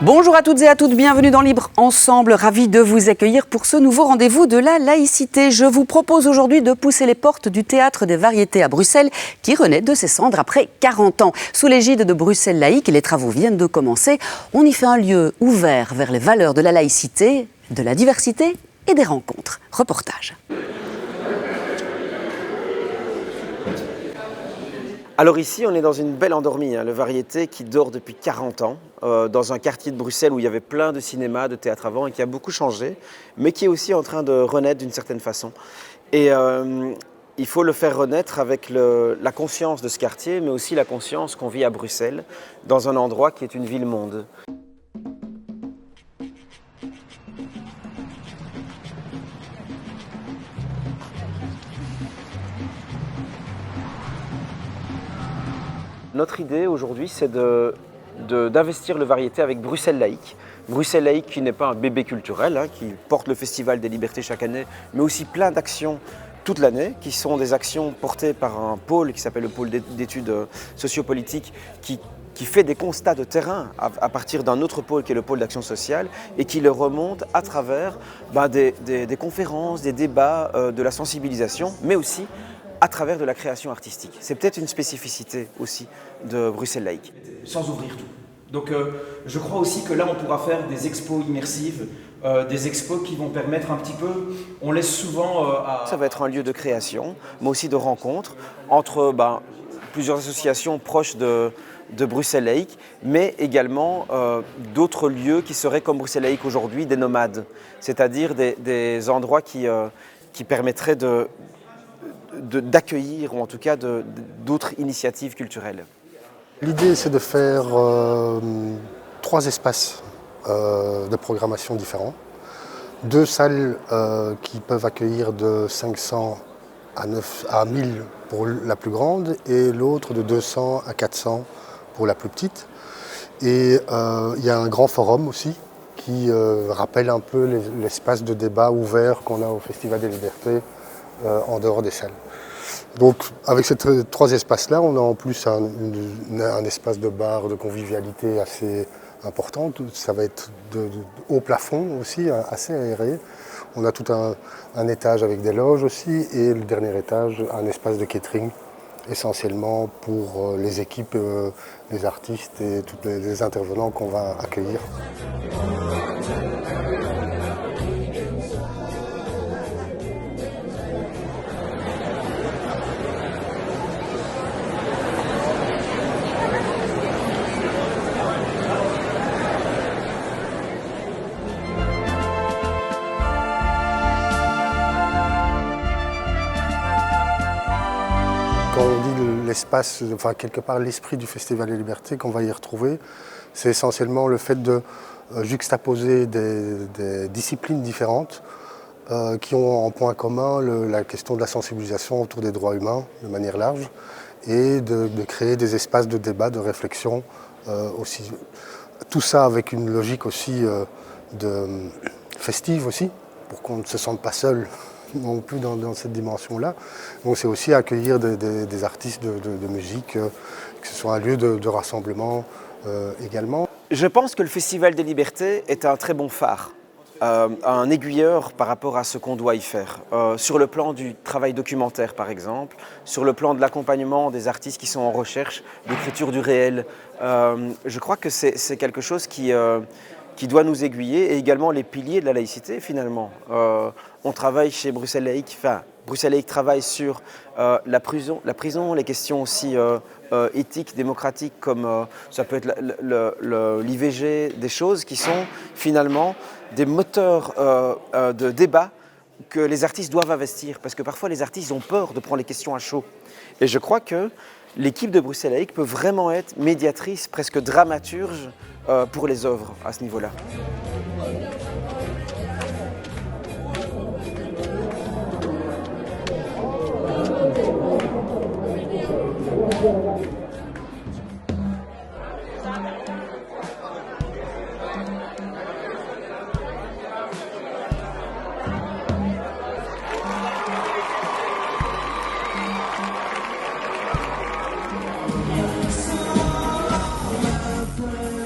Bonjour à toutes et à toutes, bienvenue dans Libre Ensemble, ravi de vous accueillir pour ce nouveau rendez-vous de la laïcité. Je vous propose aujourd'hui de pousser les portes du Théâtre des Variétés à Bruxelles qui renaît de ses cendres après 40 ans. Sous l'égide de Bruxelles Laïque, les travaux viennent de commencer. On y fait un lieu ouvert vers les valeurs de la laïcité, de la diversité et des rencontres. Reportage. Alors ici, on est dans une belle endormie, le Variété qui dort depuis 40 ans, dans un quartier de Bruxelles où il y avait plein de cinéma, de théâtre avant et qui a beaucoup changé, mais qui est aussi en train de renaître d'une certaine façon. Et il faut le faire renaître avec la conscience de ce quartier, mais aussi la conscience qu'on vit à Bruxelles, dans un endroit qui est une ville-monde. Notre idée aujourd'hui, c'est d'investir le Variété avec Bruxelles Laïque. Bruxelles Laïque qui n'est pas un bébé culturel, qui porte le Festival des Libertés chaque année, mais aussi plein d'actions toute l'année, qui sont des actions portées par un pôle qui s'appelle le pôle d'études sociopolitiques, qui fait des constats de terrain à partir d'un autre pôle qui est le pôle d'action sociale et qui le remonte à travers des conférences, des débats, de la sensibilisation, mais aussi à travers de la création artistique. C'est peut-être une spécificité aussi de Bruxelles Laïque. Sans ouvrir tout. Donc je crois aussi que là on pourra faire des expos immersives, des expos qui vont permettre un petit peu, on laisse souvent Ça va être un lieu de création, mais aussi de rencontre entre plusieurs associations proches de Bruxelles Laïque, mais également d'autres lieux qui seraient comme Bruxelles Laïque aujourd'hui, des nomades, c'est-à-dire des endroits qui permettraient d'accueillir, ou en tout cas d'autres initiatives culturelles. L'idée, c'est de faire 3 espaces de programmation différents. 2 salles qui peuvent accueillir de 500 à 1000 pour la plus grande et l'autre de 200 à 400 pour la plus petite. Et il y a un grand forum aussi qui rappelle un peu l'espace de débat ouvert qu'on a au Festival des Libertés en dehors des salles. Donc avec ces 3 espaces-là, on a en plus un espace de bar, de convivialité assez important. Ça va être de haut plafond aussi, assez aéré. On a tout un étage avec des loges aussi et le dernier étage, un espace de catering essentiellement pour les équipes, les artistes et tous les intervenants qu'on va accueillir. Quand on dit l'espace, enfin quelque part l'esprit du Festival des Libertés qu'on va y retrouver, c'est essentiellement le fait de juxtaposer des disciplines différentes qui ont en point commun la question de la sensibilisation autour des droits humains de manière large et de créer des espaces de débat, de réflexion aussi. Tout ça avec une logique aussi festive aussi, pour qu'on ne se sente pas seul non plus dans cette dimension-là. Donc c'est aussi accueillir des artistes de musique, que ce soit un lieu de rassemblement également. Je pense que le Festival des Libertés est un très bon phare, un aiguilleur par rapport à ce qu'on doit y faire. Sur le plan du travail documentaire par exemple, sur le plan de l'accompagnement des artistes qui sont en recherche d'écriture du réel. Je crois que c'est quelque chose qui doit nous aiguiller et également les piliers de la laïcité finalement. On travaille chez Bruxelles Laïque, Bruxelles Laïque travaille sur la prison, les questions aussi éthiques, démocratiques comme ça peut être l'IVG, des choses qui sont finalement des moteurs de débat que les artistes doivent investir parce que parfois les artistes ont peur de prendre les questions à chaud. Et je crois que l'équipe de Bruxelles Laïque peut vraiment être médiatrice, presque dramaturge pour les œuvres à ce niveau-là.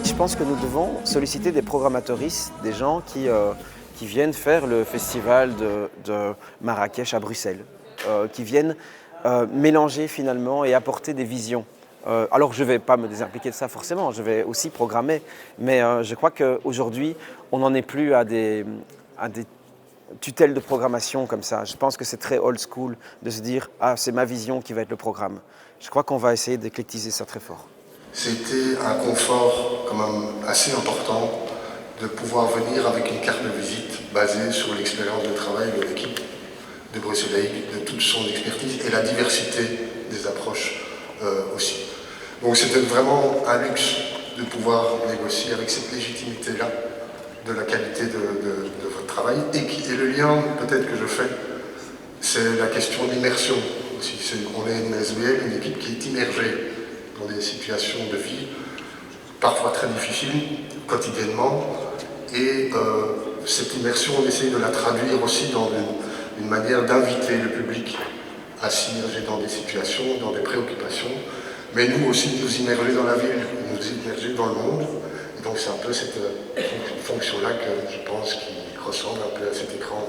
Je pense que nous devons solliciter des programmatrices, des gens qui viennent faire le festival de Marrakech à Bruxelles, qui viennent mélanger finalement et apporter des visions. Alors je ne vais pas me désimpliquer de ça forcément, je vais aussi programmer, mais je crois qu'aujourd'hui, on n'en est plus à des tutelles de programmation comme ça. Je pense que c'est très old school de se dire « Ah, c'est ma vision qui va être le programme ». Je crois qu'on va essayer d'éclectiser ça très fort. C'était un confort quand même assez important de pouvoir venir avec une carte de visite basée sur l'expérience de travail de l'équipe de Bruxelles Laïque, de toute son expertise et la diversité des approches aussi. Donc c'était vraiment un luxe de pouvoir négocier avec cette légitimité-là de la qualité de votre travail. Et le lien peut-être que je fais, c'est la question d'immersion aussi. On est une SBL, une équipe qui est immergée dans des situations de vie, parfois très difficiles, quotidiennement. Et cette immersion, on essaye de la traduire aussi dans une manière d'inviter le public à s'immerger dans des situations, dans des préoccupations, mais nous aussi nous immerger dans la ville, nous immerger dans le monde. Et donc c'est un peu cette fonction-là que je pense qui ressemble un peu à cet écran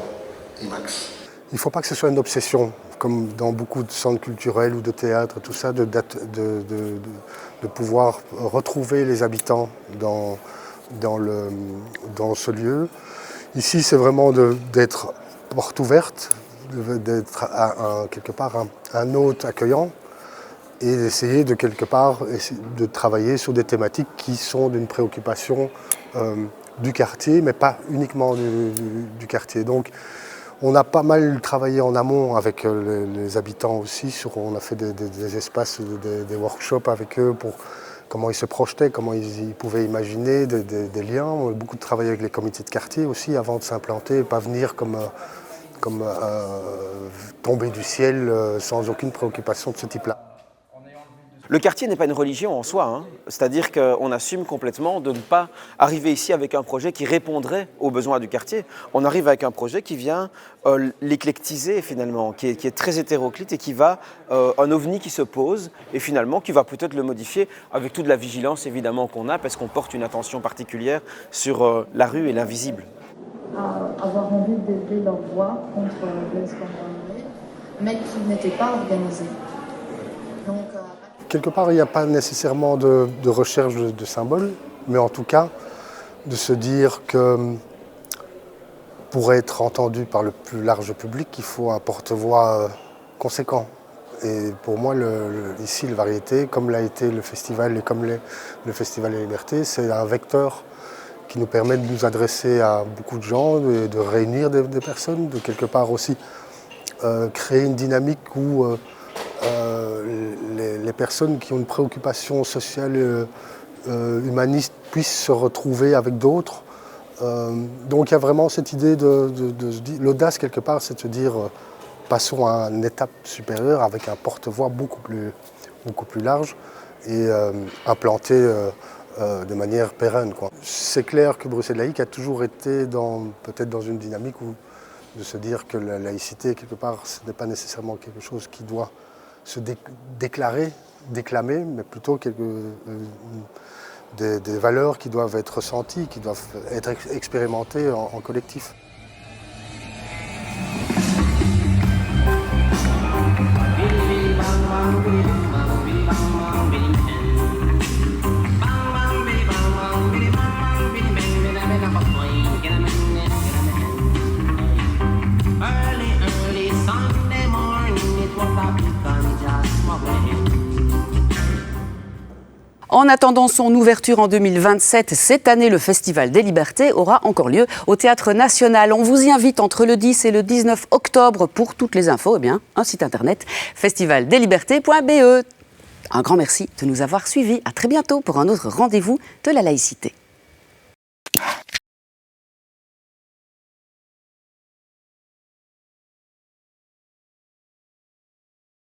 IMAX. Il ne faut pas que ce soit une obsession, comme dans beaucoup de centres culturels ou de théâtre, tout ça, de pouvoir retrouver les habitants dans ce lieu. Ici, c'est vraiment d'être porte ouverte, d'être quelque part un hôte accueillant et d'essayer de quelque part de travailler sur des thématiques qui sont d'une préoccupation du quartier, mais pas uniquement du quartier. Donc, on a pas mal travaillé en amont avec les habitants aussi. On a fait des espaces, des workshops avec eux pour comment ils se projetaient, comment ils pouvaient imaginer des liens. On a beaucoup travaillé avec les comités de quartier aussi avant de s'implanter et pas venir comme tomber du ciel sans aucune préoccupation de ce type-là. Le quartier n'est pas une religion en soi, hein. C'est-à-dire qu'on assume complètement de ne pas arriver ici avec un projet qui répondrait aux besoins du quartier. On arrive avec un projet qui vient l'éclectiser finalement, qui est très hétéroclite et qui va, un ovni qui se pose et finalement qui va peut-être le modifier avec toute la vigilance évidemment qu'on a parce qu'on porte une attention particulière sur la rue et l'invisible. Avoir envie d'élever leur voix contre Blaise Compaoré, mais qui n'était pas organisé. Donc, quelque part, il n'y a pas nécessairement de recherche de symboles, mais en tout cas, de se dire que pour être entendu par le plus large public, il faut un porte-voix conséquent. Et pour moi, ici, le Variété, comme l'a été le festival et comme le Festival de la Liberté, c'est un vecteur qui nous permet de nous adresser à beaucoup de gens, de réunir des personnes, de quelque part aussi créer une dynamique où les personnes qui ont une préoccupation sociale, humaniste, puissent se retrouver avec d'autres. Donc il y a vraiment cette idée l'audace quelque part, c'est de se dire passons à une étape supérieure avec un porte-voix beaucoup plus large et implanté de manière pérenne, quoi. C'est clair que Bruxelles Laïque a toujours été peut-être dans une dynamique de se dire que la laïcité, quelque part, ce n'est pas nécessairement quelque chose qui doit se déclamer, mais plutôt des valeurs qui doivent être ressenties, qui doivent être expérimentées en collectif. En attendant son ouverture en 2027, cette année, le Festival des Libertés aura encore lieu au Théâtre National. On vous y invite entre le 10 et le 19 octobre pour toutes les infos. Eh bien, un site internet, festivaldeslibertés.be. Un grand merci de nous avoir suivis. À très bientôt pour un autre rendez-vous de la laïcité.